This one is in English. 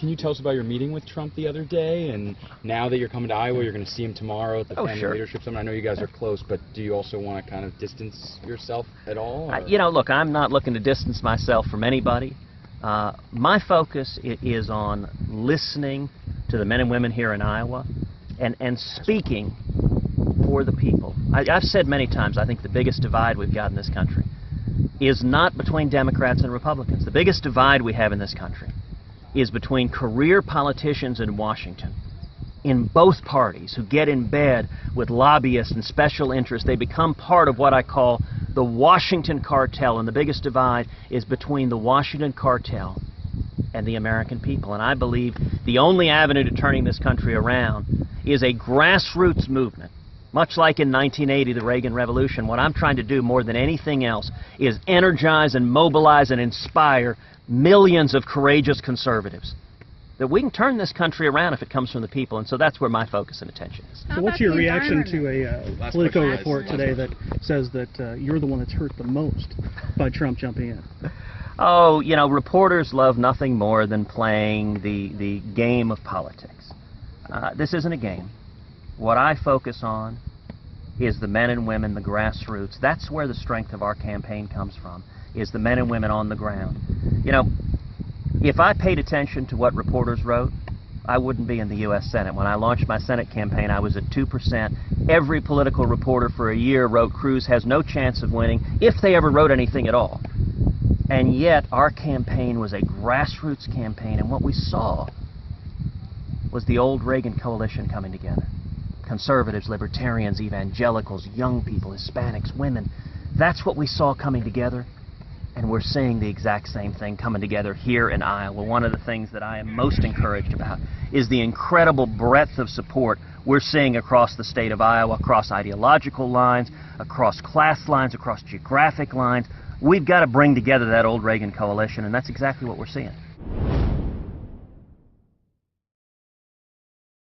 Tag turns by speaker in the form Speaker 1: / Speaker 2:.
Speaker 1: Can you tell us about your meeting with Trump the other day, and now that you're coming to Iowa, you're going to see him tomorrow at the Family Leadership Summit? I know you guys are close, but do you also want to kind of distance yourself at all?
Speaker 2: You know, look, I'm not looking to distance myself from anybody. My focus is on listening to the men and women here in Iowa and speaking for the people. I've said many times, I think the biggest divide we've got in this country is not between Democrats and Republicans. The biggest divide we have in this country is between career politicians in Washington, in both parties, who get in bed with lobbyists and special interests. They become part of what I call the Washington cartel, and the biggest divide is between the Washington cartel and the American people. And I believe the only avenue to turning this country around is a grassroots movement. Much like in 1980, the Reagan Revolution, what I'm trying to do more than anything else is energize and mobilize and inspire millions of courageous conservatives. That we can turn this country around if it comes from the people, and so that's where my focus and attention is.
Speaker 3: So what's your reaction to a Politico report today that says that you're the one that's hurt the most by Trump jumping in?
Speaker 2: Oh, you know, reporters love nothing more than playing the game of politics. This isn't a game. What I focus on is the men and women, the grassroots. That's where the strength of our campaign comes from, is the men and women on the ground. You know, if I paid attention to what reporters wrote, I wouldn't be in the U.S. Senate. When I launched my Senate campaign, I was at 2%. Every political reporter for a year wrote Cruz has no chance of winning, if they ever wrote anything at all. And yet, our campaign was a grassroots campaign, and what we saw was the old Reagan coalition coming together. Conservatives, libertarians, evangelicals, young people, Hispanics, women. That's what we saw coming together. And we're seeing the exact same thing coming together here in Iowa. One of the things that I am most encouraged about is the incredible breadth of support we're seeing across the state of Iowa, across ideological lines, across class lines, across geographic lines. We've got to bring together that old Reagan coalition, and that's exactly what we're seeing.